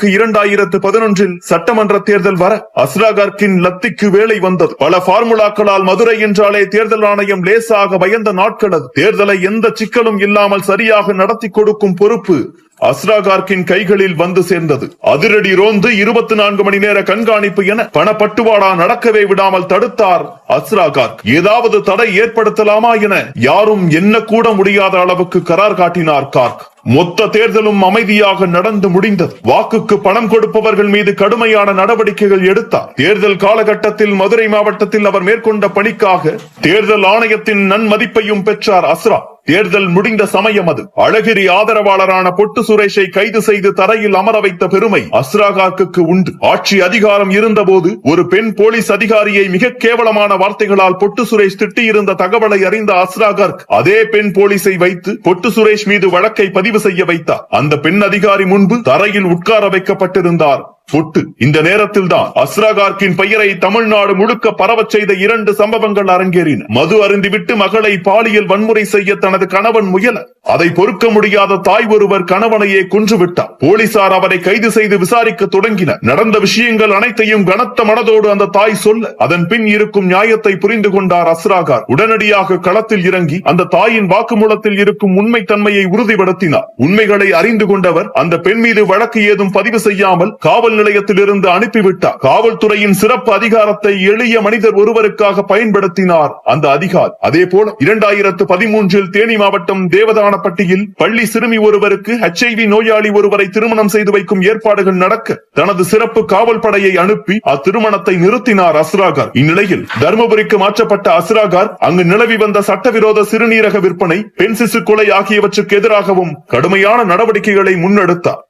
2011 சட்டமன்ற தேர்தல் வர அஸ்ராகார்க்கின் லத்திக்கு வேலை வந்தது. பல பார்முலாக்களால் மதுரை என்றாலே தேர்தல் ஆணையம் லேசாக பயந்த நாட்கள் அது. தேர்தலை எந்த சிக்கலும் இல்லாமல் சரியாக நடத்தி கொடுக்கும் பொறுப்பு அஸ்ராகார்க்கின் கைகளில் வந்து சேர்ந்தது. அதிரடி ரோந்து 24 மணி நேர கண்காணிப்பு என பணப்பட்டுவாடா நடக்கவே விடாமல் தடுத்தார் அஸ்ராகார்க். ஏதாவது தடை ஏற்படுத்தலாமா என யாரும் எண்ணக்கூட முடியாத அளவுக்கு கரார் காட்டினார் கார்க். மொத்த தேர்தலும் அமைதியாக நடந்து முடிந்தது. வாக்குக்கு பணம் கொடுப்பவர்கள் மீது கடுமையான நடவடிக்கைகள் எடுத்தார். தேர்தல் காலகட்டத்தில் மதுரை மாவட்டத்தில் அவர் மேற்கொண்ட பணிக்காக தேர்தல் ஆணையத்தின் நன்மதிப்பையும் பெற்றார் அஸ்ரா. தேர்தல் முடிந்த சமயம் அது. அழகிரி ஆதரவாளரான பொட்டு சுரேஷை கைது செய்து தரையில் அமர வைத்த பெருமை அஸ்ராகார்க்கு உண்டு. ஆட்சி அதிகாரம் இருந்தபோது ஒரு பெண் போலீஸ் அதிகாரியை மிக கேவலமான வார்த்தைகளால் பொட்டு சுரேஷ் திட்டியிருந்த தகவலை அறிந்த அஸ்ராகார்க் அதே பெண் போலீஸை வைத்து பொட்டு சுரேஷ் மீது வழக்கை பதிவு செய்ய வைத்தார். அந்த பெண் அதிகாரி முன்பு தரையில் உட்கார வைக்கப்பட்டிருந்தார் பொட்டு. இந்த நேரத்தில் தான் அஸ்ராகார்க்கின் பெயரை தமிழ்நாடு முழுக்க பரவச் செய்த 2 சம்பவங்கள் அரங்கேறின. மது அருந்திவிட்டு மகளை பாலியல் வன்முறை செய்ய தனது கணவன் முயல அதை பொறுக்க முடியாத தாய் ஒருவர் கணவனையே கொன்றுவிட்டார். போலீசார் அவரை கைது செய்து விசாரிக்க தொடங்கினர். நடந்த விஷயங்கள் அனைத்தையும் கனத்த மனதோடு அந்த தாய் சொல்ல அதன் பின் இருக்கும் நியாயத்தை புரிந்து கொண்டார் அஸ்ராகார். உடனடியாக களத்தில் இறங்கி அந்த தாயின் வாக்குமூலத்தில் இருக்கும் உண்மை தன்மையை உறுதிப்படுத்தினார். உண்மைகளை அறிந்து கொண்டவர் அந்த பெண் மீது வழக்கு ஏதும் பதிவு செய்யாமல் காவல் நிலையத்திலிருந்து அனுப்பிவிட்டார். காவல்துறையின் சிறப்பு அதிகாரத்தை எளிய மனிதர் ஒருவருக்காக பயன்படுத்தினார் அந்த அதிகாரி. அதே போல 2013 தேனி மாவட்டம் தேவதானப்பட்டியில் பள்ளி சிறுமி ஒருவருக்கு HIV நோயாளி ஒருவரை திருமணம் செய்து வைக்கும் ஏற்பாடுகள் நடக்க தனது சிறப்பு காவல் படையை அனுப்பி அத்திருமணத்தை நிறுத்தினார் அஸ்ராகார். இந்நிலையில் தர்மபுரிக்கு மாற்றப்பட்ட அஸ்ராகார் அங்கு நிலவி வந்த சட்டவிரோத சிறுநீரக விற்பனை, பெண் சிசு கொலை ஆகியவற்றுக்கு எதிராகவும் கடுமையான நடவடிக்கைகளை முன்னெடுத்தார்.